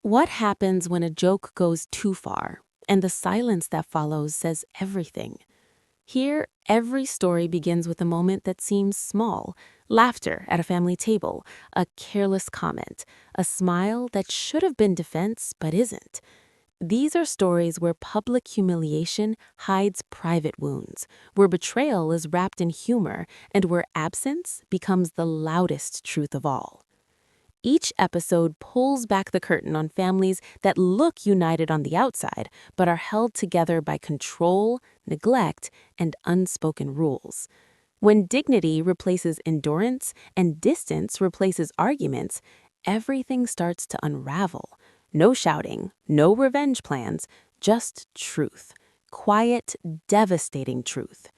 What happens when a joke goes too far, and the silence that follows says everything? Here, every story begins with a moment that seems small: laughter at a family table, a careless comment, a smile that should have been defense but isn't. These are stories where public humiliation hides private wounds, where betrayal is wrapped in humor, and where absence becomes the loudest truth of all. Each episode pulls back the curtain on families that look united on the outside, but are held together by control, neglect, and unspoken rules. When dignity replaces endurance and distance replaces arguments, everything starts to unravel. No shouting, no revenge plans, just truth. Quiet, devastating truth.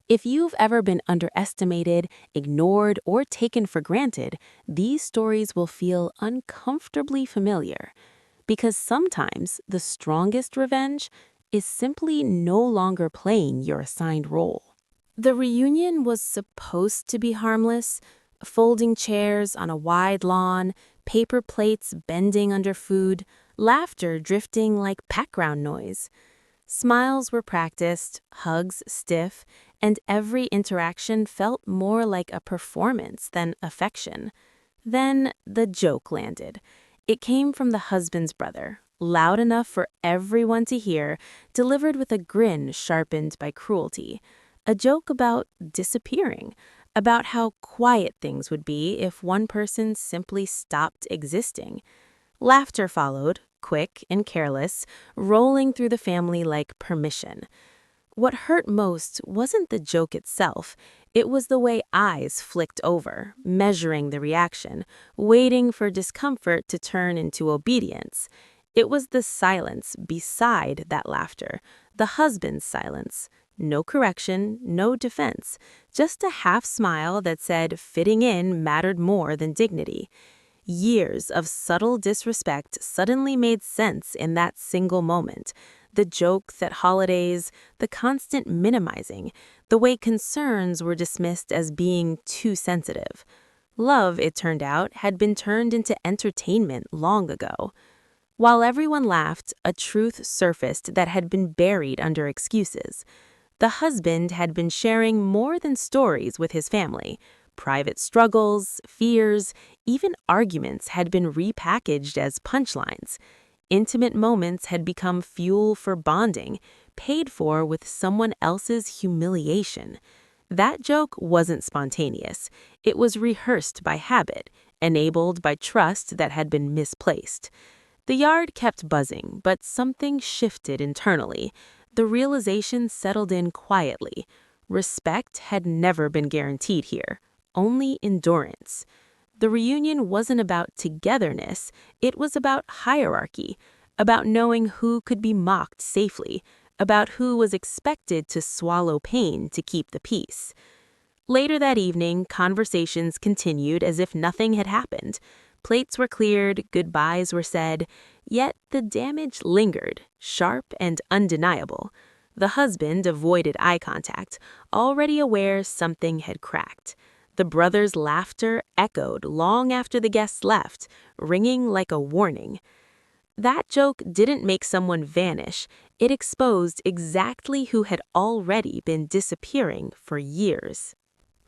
If you've ever been underestimated, ignored, or taken for granted, these stories will feel uncomfortably familiar. Because sometimes the strongest revenge is simply no longer playing your assigned role. The reunion was supposed to be harmless: folding chairs on a wide lawn, paper plates bending under food, laughter drifting like background noise. Smiles were practiced, hugs stiff, and every interaction felt more like a performance than affection. Then the joke landed. It came from the husband's brother, loud enough for everyone to hear, delivered with a grin sharpened by cruelty. A joke about disappearing, about how quiet things would be if one person simply stopped existing. Laughter followed, quick and careless, rolling through the family like permission. What hurt most wasn't the joke itself, it was the way eyes flicked over, measuring the reaction, waiting for discomfort to turn into obedience. It was the silence beside that laughter, the husband's silence. No correction, no defense, just a half smile that said fitting in mattered more than dignity. Years of subtle disrespect suddenly made sense in that single moment. The jokes at holidays, the constant minimizing, the way concerns were dismissed as being too sensitive. Love, it turned out, had been turned into entertainment long ago. While everyone laughed, a truth surfaced that had been buried under excuses. The husband had been sharing more than stories with his family. Private struggles, fears, even arguments had been repackaged as punchlines. Intimate moments had become fuel for bonding, paid for with someone else's humiliation. That joke wasn't spontaneous. It was rehearsed by habit, enabled by trust that had been misplaced. The yard kept buzzing, but something shifted internally. The realization settled in quietly. Respect had never been guaranteed here, only endurance. The reunion wasn't about togetherness, it was about hierarchy, about knowing who could be mocked safely, about who was expected to swallow pain to keep the peace. Later that evening, conversations continued as if nothing had happened. Plates were cleared, goodbyes were said, yet the damage lingered, sharp and undeniable. The husband avoided eye contact, already aware something had cracked. The brothers' laughter echoed long after the guests left, ringing like a warning. That joke didn't make someone vanish, it exposed exactly who had already been disappearing for years.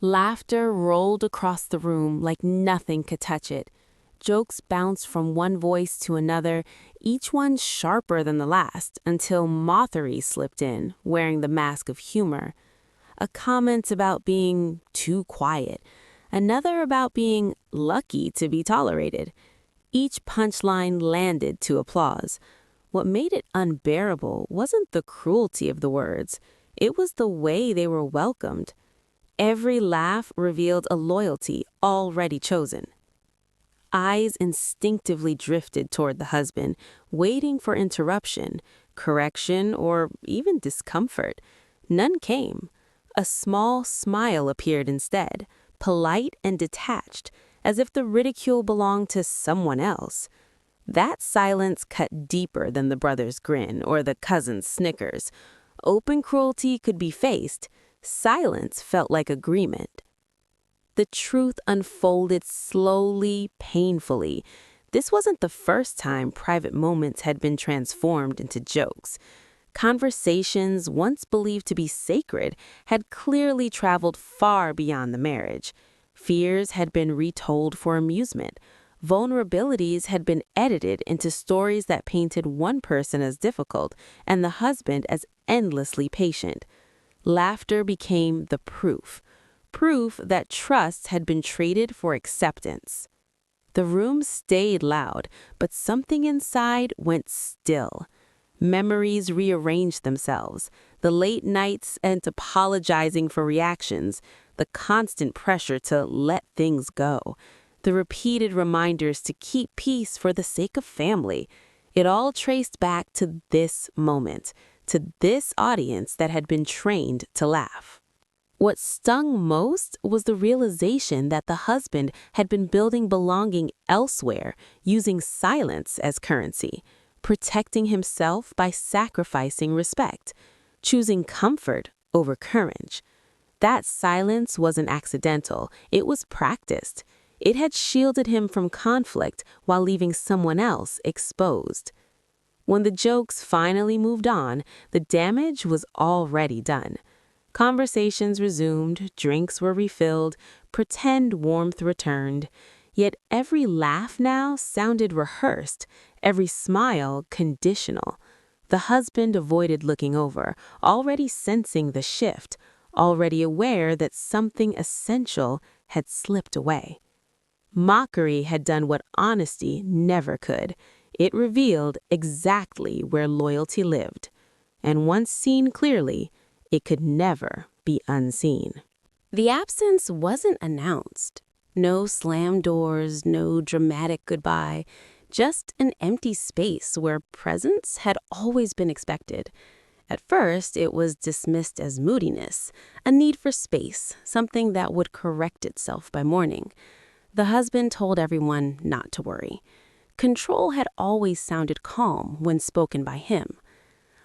Laughter rolled across the room like nothing could touch it. Jokes bounced from one voice to another, each one sharper than the last, until mockery slipped in, wearing the mask of humor. A comment about being too quiet, another about being lucky to be tolerated. Each punchline landed to applause. What made it unbearable wasn't the cruelty of the words, it was the way they were welcomed. Every laugh revealed a loyalty already chosen. Eyes instinctively drifted toward the husband, waiting for interruption, correction, or even discomfort. None came. A small smile appeared instead, polite and detached, as if the ridicule belonged to someone else. That silence cut deeper than the brother's grin or the cousin's snickers. Open cruelty could be faced. Silence felt like agreement. The truth unfolded slowly, painfully. This wasn't the first time private moments had been transformed into jokes. Conversations, once believed to be sacred, had clearly traveled far beyond the marriage. Fears had been retold for amusement. Vulnerabilities had been edited into stories that painted one person as difficult and the husband as endlessly patient. Laughter became the proof that trust had been traded for acceptance. The room stayed loud, but something inside went still. Memories rearranged themselves, the late nights and apologizing for reactions, the constant pressure to let things go, the repeated reminders to keep peace for the sake of family. It all traced back to this moment, to this audience that had been trained to laugh. What stung most was the realization that the husband had been building belonging elsewhere, using silence as currency, protecting himself by sacrificing respect, choosing comfort over courage. That silence wasn't accidental, it was practiced. It had shielded him from conflict while leaving someone else exposed. When the jokes finally moved on, the damage was already done. Conversations resumed, drinks were refilled, pretend warmth returned. Yet every laugh now sounded rehearsed, every smile conditional. The husband avoided looking over, already sensing the shift, already aware that something essential had slipped away. Mockery had done what honesty never could. It revealed exactly where loyalty lived. And once seen clearly, it could never be unseen. The absence wasn't announced. No slammed doors, no dramatic goodbye, just an empty space where presence had always been expected. At first, it was dismissed as moodiness, a need for space, something that would correct itself by morning. The husband told everyone not to worry. Control had always sounded calm when spoken by him.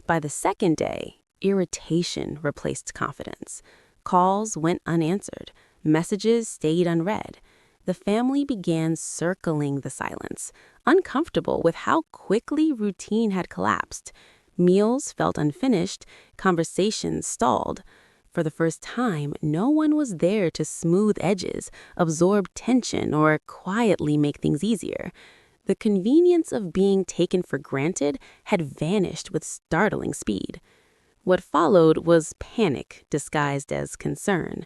By the second day, irritation replaced confidence. Calls went unanswered. Messages stayed unread. The family began circling the silence, uncomfortable with how quickly routine had collapsed. Meals felt unfinished, conversations stalled. For the first time, no one was there to smooth edges, absorb tension, or quietly make things easier. The convenience of being taken for granted had vanished with startling speed. What followed was panic disguised as concern.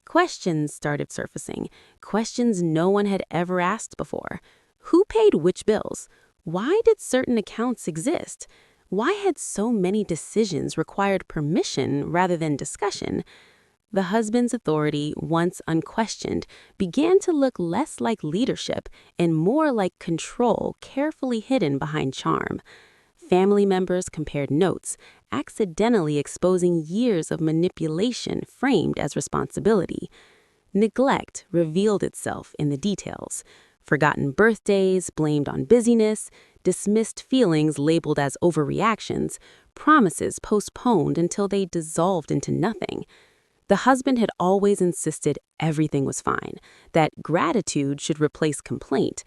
Questions started surfacing, questions no one had ever asked before. Who paid which bills? Why did certain accounts exist? Why had so many decisions required permission rather than discussion? The husband's authority, once unquestioned, began to look less like leadership and more like control carefully hidden behind charm. Family members compared notes, accidentally exposing years of manipulation framed as responsibility. Neglect revealed itself in the details. Forgotten birthdays blamed on busyness, dismissed feelings labeled as overreactions, promises postponed until they dissolved into nothing. The husband had always insisted everything was fine, that gratitude should replace complaint.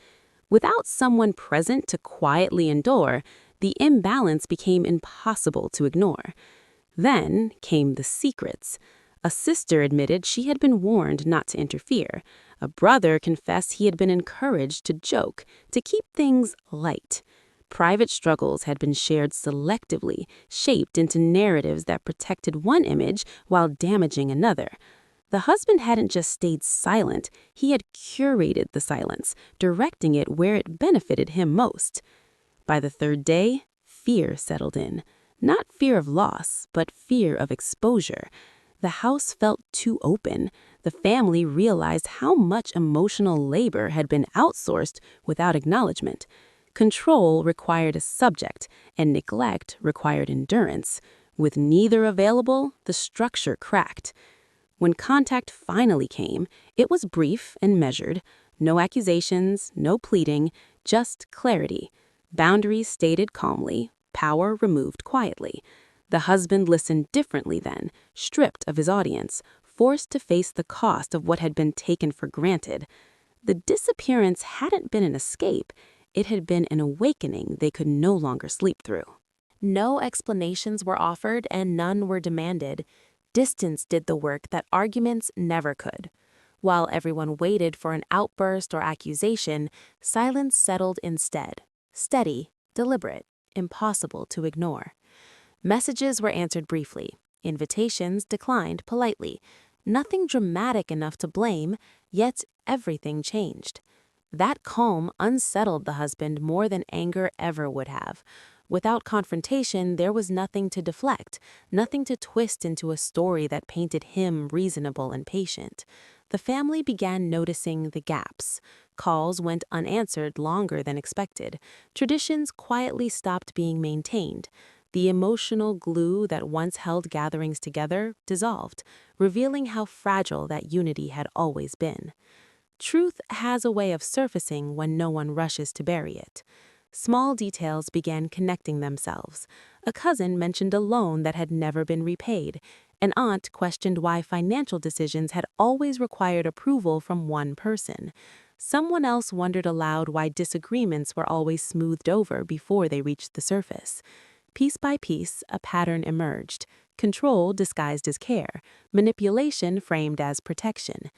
Without someone present to quietly endure, the imbalance became impossible to ignore. Then came the secrets. A sister admitted she had been warned not to interfere. A brother confessed he had been encouraged to joke, to keep things light. Private struggles had been shared selectively, shaped into narratives that protected one image while damaging another. The husband hadn't just stayed silent, he had curated the silence, directing it where it benefited him most. By the third day, fear settled in. Not fear of loss, but fear of exposure. The house felt too open. The family realized how much emotional labor had been outsourced without acknowledgement. Control required a subject, and neglect required endurance. With neither available, the structure cracked. When contact finally came, it was brief and measured. No accusations, no pleading, just clarity. Boundaries stated calmly, power removed quietly. The husband listened differently then, stripped of his audience, forced to face the cost of what had been taken for granted. The disappearance hadn't been an escape, It had been an awakening they could no longer sleep through. No explanations were offered and none were demanded. Distance did the work that arguments never could. While everyone waited for an outburst or accusation, silence settled instead. Steady, deliberate, impossible to ignore. Messages were answered briefly. Invitations declined politely. Nothing dramatic enough to blame, yet everything changed. That calm unsettled the husband more than anger ever would have. Without confrontation, there was nothing to deflect, nothing to twist into a story that painted him reasonable and patient. The family began noticing the gaps. Calls went unanswered longer than expected. Traditions quietly stopped being maintained. The emotional glue that once held gatherings together dissolved, revealing how fragile that unity had always been. Truth has a way of surfacing when no one rushes to bury it. Small details began connecting themselves. A cousin mentioned a loan that had never been repaid. An aunt questioned why financial decisions had always required approval from one person. Someone else wondered aloud why disagreements were always smoothed over before they reached the surface. Piece by piece, a pattern emerged. Control disguised as care, manipulation framed as protection.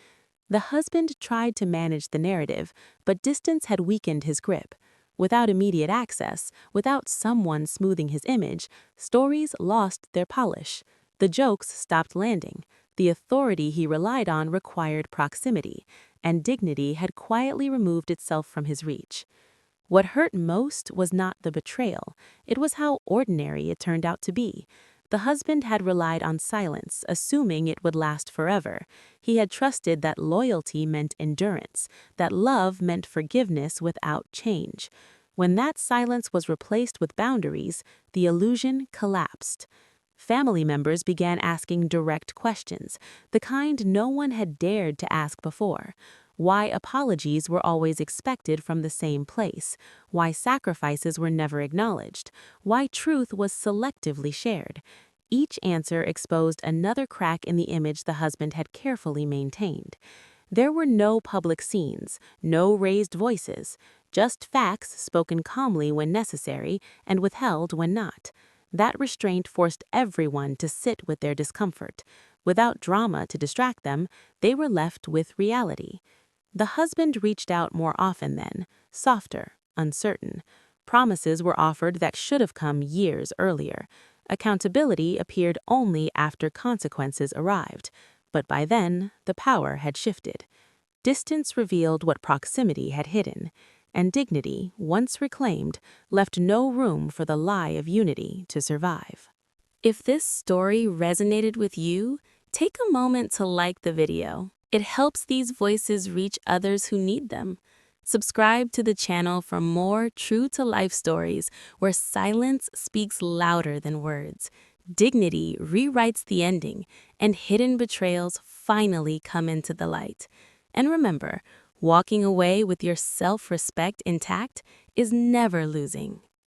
The husband tried to manage the narrative, but distance had weakened his grip. Without immediate access, without someone smoothing his image, stories lost their polish. The jokes stopped landing. The authority he relied on required proximity, and dignity had quietly removed itself from his reach. What hurt most was not the betrayal, it was how ordinary it turned out to be. The husband had relied on silence, assuming it would last forever. He had trusted that loyalty meant endurance, that love meant forgiveness without change. When that silence was replaced with boundaries, the illusion collapsed. Family members began asking direct questions, the kind no one had dared to ask before. Why apologies were always expected from the same place, why sacrifices were never acknowledged, why truth was selectively shared. Each answer exposed another crack in the image the husband had carefully maintained. There were no public scenes, no raised voices, just facts spoken calmly when necessary and withheld when not. That restraint forced everyone to sit with their discomfort. Without drama to distract them, they were left with reality. The husband reached out more often then, softer, uncertain. Promises were offered that should have come years earlier. Accountability appeared only after consequences arrived, but by then, the power had shifted. Distance revealed what proximity had hidden, and dignity, once reclaimed, left no room for the lie of unity to survive. If this story resonated with you, take a moment to like the video. It helps these voices reach others who need them. Subscribe to the channel for more true-to-life stories where silence speaks louder than words. Dignity rewrites the ending, and hidden betrayals finally come into the light. And remember, walking away with your self-respect intact is never losing.